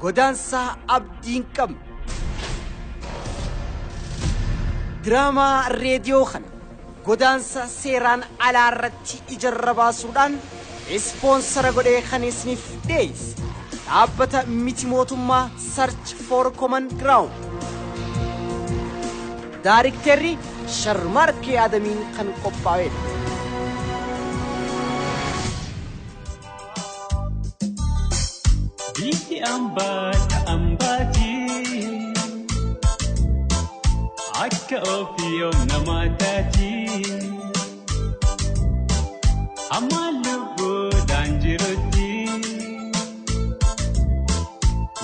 godaansa abdiin qabnu diraama reediyoo kana godaansa seeraan alaa irratti ijarra baasuudhaan ispoonsara godhee kan isiniif dhiyeesse dhaabbata miti mootummaa Search for Common Ground Daariktarri Sharmarkee Adamiin kan qophaa'edha. Biti ambati akka ofiyom namatati amalubu danjiruti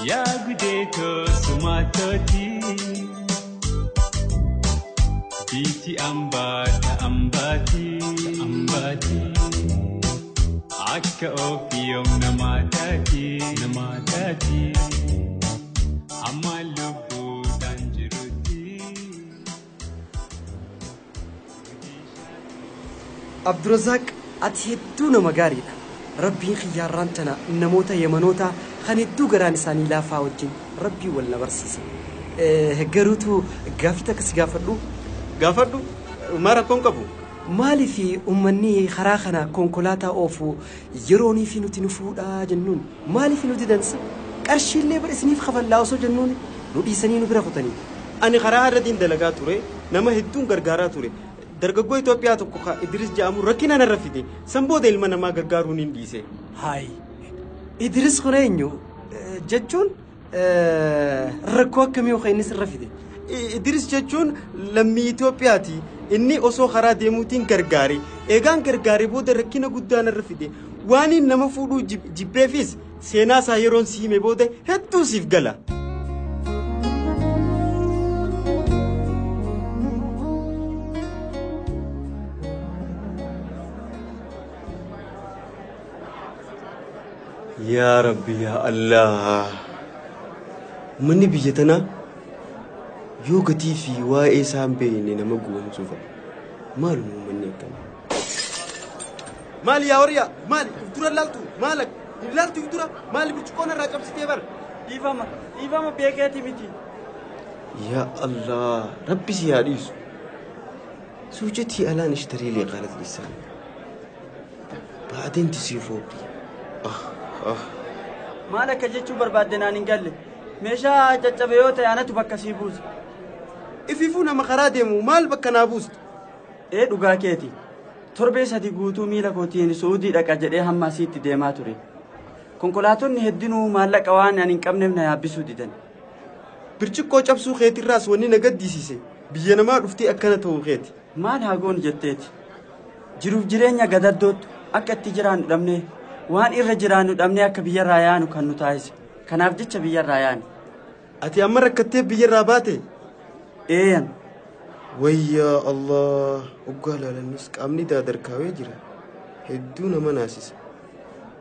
ya gudeto sumatoti biti ambati akka ofiyom namatati amalubu danjiruti. Abdurazaq ati hedduu nama gaariidha. Rabbiin xiyyaarraan tana namoota Yemanoota kan hedduu garaan isaanii laafaa wajjin Rabbii wal na barsiise. Garuutu gaafii takka si gaafadhu mara kon qabu. Maali fi ummanni karaa kana konkolaataa oofu yeroonii fi nuti nufuudha jennuun maali fi nuti dansa qarshiillee bara isiniif kafallaa osoo jennuun nu dhiisanii nu bira kutanii. Ani karaa irratti dalagaa ture nama hedduun gargaaraa ture. Dargaggoo Itoophiyaa tokko Idris jedhamu rakkina narra fide sanbooda ilma namaa gargaaruun hin dhiise. Hayi Idris kun eenyu jechuun rakkoo akkamii akka inni sirra fide? Idris jechuun lammii Itoophiyaati. Inni osoo karaa deemuutiin gargaare eegaan gargaare booda rakkina guddaa narra fide waan nama fuudhuu jibbeefis seenaa isaa yeroon si hime booda hedduu siif gala. Yaa Rabbi yaa Allah manni biyya tanaa yoo gatii fi waa'ee isaan beekne nama goomsuufa maaluma manni akkana. Maali yaa horiyaa maali dura laaltu maala laaltu dura maali burcuqoon irraa cabsitee bar dhiifama beekeeti miti. Yaa Allah rabbi si yaa dhiisu suujatii alaan ishtarii lee qaalat lisaan baadeen tisiifoo maal akka jechuu barbaadde naan hin galle meeshaa caccabe yoo ta'e anatu bakka sii buusa. Ififuu nama karaa deemu maal bakka naa buustu? Dhugaa keeti torbee sadii guutuu miila kootiin Suudii dhaqa jedhee hamma asiitti deemaa ture. Konkolaatonni heddinuu maallaqa waan ani hin qabneef na yaabbisuu didan. Birciqqoo cabsuu keetirraas wanni na gaddisiise biyya namaa dhuftee akkana ta'uu keeti. Maal haa goonu jetteeti jiruuf jireenya gadaddootu akka itti jiraannu dhabnee waan irra jiraannu dhabnee akka biyyarraa yaanu kan nu taasise kanaaf jecha biyyarraa yaane. Ati amma rakkattee biyyarraa baate? Eeyan. Wayyaa Allah oggaa laalannis qaamni daadarkaawee jira hedduu nama naasisa.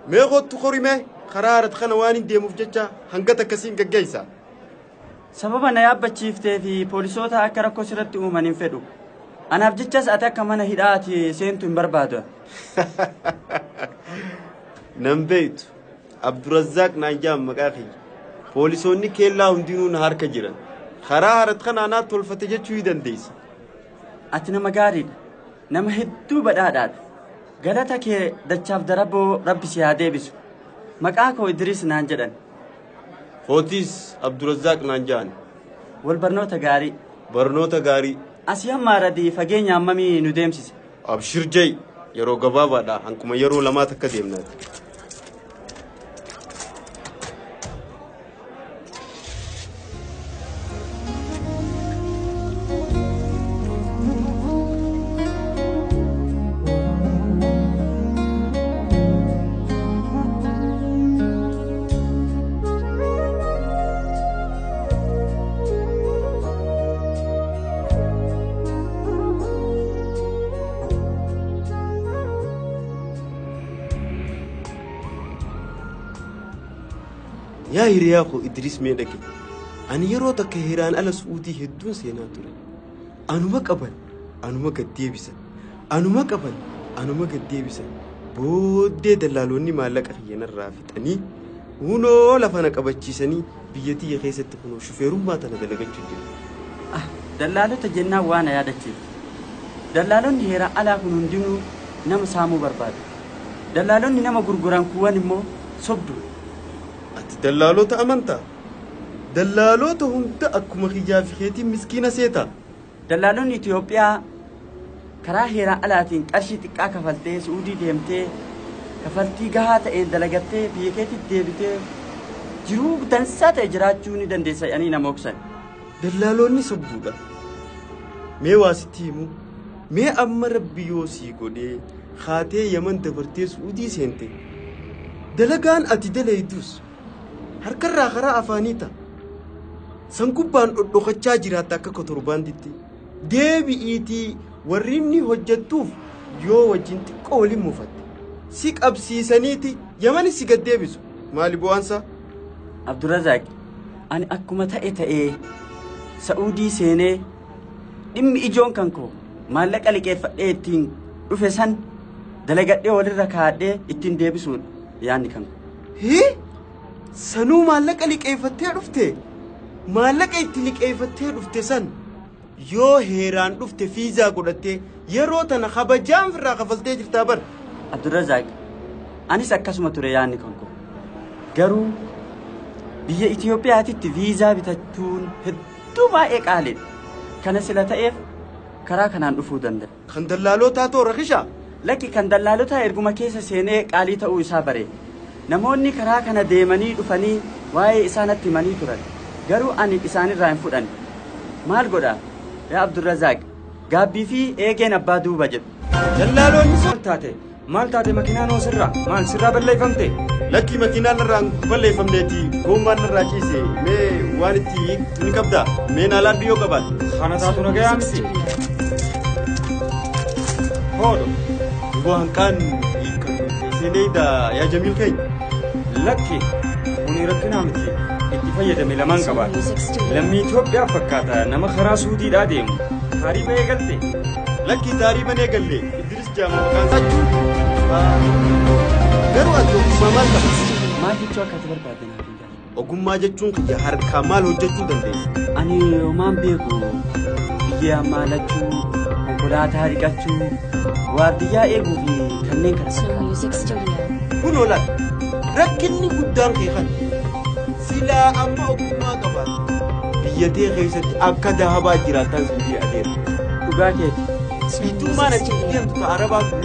Mee kottu qorimee karaa harat kana waan hin deemuuf jecha hangata akkasiin gaggeessa. Sababa na yaabbachiiftee fi poolisoota akka rakkoo sirratti uuman hin fedhu. Anaaf jechas ati akka mana hidhaati seentu hin barbaadu. Nan beektu Abdurazaq naan jaam maqaa kiyya. Poolisoonni keellaa hundinuu na harka jiran. Karaa harat kana anaat tolfate jechuu ni dandeessa. Ati nama gaariidha. Nama hedduu badhaadhaadha. Galata kee dachaaf daraboo Rabbi si haa deebisu. Maqaa koo Idris naan jedhan. Kootis Abdurazaq naan jaan. Wal barnoota gaarii. Barnoota gaarii. Asii hamma aradii fageenya hammamii nu deemsise? Abshir jay yeroo gabaabaadha hankuma yeroo lamaa takka deemnaati. Yaa hiriyaa koo Idris mee dhaqe ani yeroo takka hiraan ala Suudii hedduun seenaa ture. Anuma qaban anuma gaddeebisan anuma qaban anuma gaddeebisan booddee dallaalonni maallaqa xiyyanarraa fixanii hunoo lafa na qabachiisanii biyyattii keessatti kunoo shufeerummaa tana dalagachuu jiru. Dallaalota jennaan waan yaadachiif. Dallaalonni heeraan alaa kun hundinuu nama saamuu barbaadu. Dallaalonni nama gurguran kuwwan immoo sobdu. Ati dallaalota amantaa? Dallaalota hunda akkuma kiyyaa fi keetiin miskiina seeta. Dallaalonni Itoophiyaa karaa heeraan alaatiin qarshii xiqqaa kafaltee Suudii deemtee kafaltii gahaa ta'een dalagattee biyya keetitti deebitee jiruu dansaa ta'e jiraachuu ni dandeessa jedhanii nama oksan. Dallaalonni sobduudha. Mee waa sitti himu? Mee amma rabbi yoo sii godhee haatee Yaman dabartee Suudii seente dalagaan ati dalaydus harkarraa karaa afaanii ta'a. San gubbaan dhodhokachaa jiraatta akka kotorbaanditti deebi'iitii warri inni hojjettuuf yoo wajjin xiqqoo waliin mufatte si qabsiisaniiti Yamanis si gad deebisu. Maali bu'aansa? Abdurrazaaq, ani akkuma ta'ee Saudii seenee dhimmi ijoon kan koo maallaqa liqeeffadhee ittiin dhufe san dalagadhee walirra kaadhee ittiin deebisuun yaanni kan koo. Sanuu maallaqa liqeeffattee dhufte? Maallaqa itti liqeeffattee dhufte san yoo heeraan dhufte fiizaa godhattee yeroo tana kabajaan firraa kafaltee jirtaa bar. Abdurrazaaq, anis akkasuma ture yaanni kan koo. Garuu biyya Itoophiyaatitti viizaa bitachuun hedduu baay'ee qaaliidha. Kana sila ta'eef karaa kanaan dhufuu danda'a. Kan dallaalotaa too rakisha? Lakki kan dallaalotaa erguma keessa seenee qaalii ta'uu isaa bare. Namoonni karaa kana deemanii dhufanii waa'ee isaanatti himanii turan. Garuu ani isaanirraa hin fudhanne. Maal godhaa? Yaa Abdurrazaaq, gaabbii fi eegeen abbaa duuba jedhu. Dallaalonni maal taate makiinaan hoo sirraa? Maal sirraa balleeffamte? Lakki makiinaan irraa balleeffamneeti gommaan irraa ciise. Mee waan itti ni qabdaa? Mee naalaan biyyoo qabaate? Kana taatu nagayaa miti. Hoodho. Dhugoo hanqaan seeneedha yaa Jamiil keenya. Lakki kuni rakkinaa miti. Itti fayyadame lamaan qabaata. Lammii Itoophiyaa fakkaata nama karaa Suudiidhaa deemu. Taariiba eegalte. Lakki taariiban eegalle Idris Jaama maqaan saachuu. Garuu ati ogummaa maal qaba? Maal jechuu akka ati barbaadde naaf hin galle. Ogummaa jechuun kiyya harkaa maal hojjechuu dandeessa? Ani homaan beeku biyya maalachuu, konkolaataa dhiqachuu, waardiyyaa eeguu fi kanneen kana fakkaatu. Kun olaal rakkinni guddaan kee kan silaa amma ogummaa qabaate biyyatee keessatti akka dahabaa jiraatan sibii adeera. Dhugaa keeti. Bitummaan achi deemtu ka arabaa kun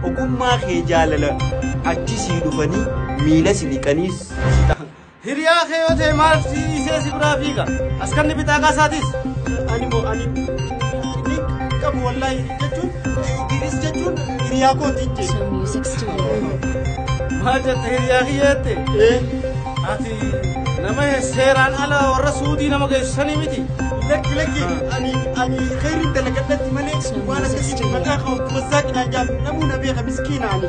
ogummaa kee jaalala achi sii dhufanii miila si dhiqaniis. Hiriyaa kee yoo ta'e maal siisee si biraa fiiga? Askarni bitaakaa isaatis. Ani ni qabu wallaahi jechuun Idris jechuun hiriyaa kootiin jedhu. Maal jette hiriyaa kiyyaatti? Ati nama seeraan ala warra Suudii nama geessanii miti. Lakki ani khayri dalagadatti malee waan akkasii maqaa qabu masaaqinaan jaallu namuu na beeka miskiina ani.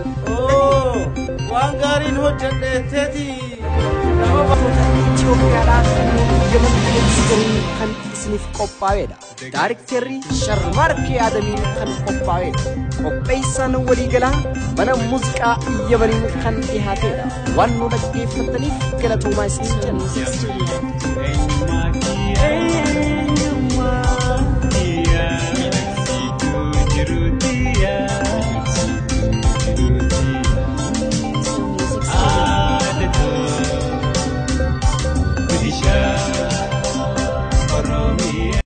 Waan gaariin hojjedheetteeti. Itoophiyaadhaaf Yaman geessisanii kan isiniif qophaa'edha. Daariktarri Sharmarkee Adamiin kan qophaa'edha. Qopheessaan waliigalaa mana muuziqaa Yamaniin kan dhiyaatedha. Waan nu dhaggeeffattaniif galatoomaa isin jenna.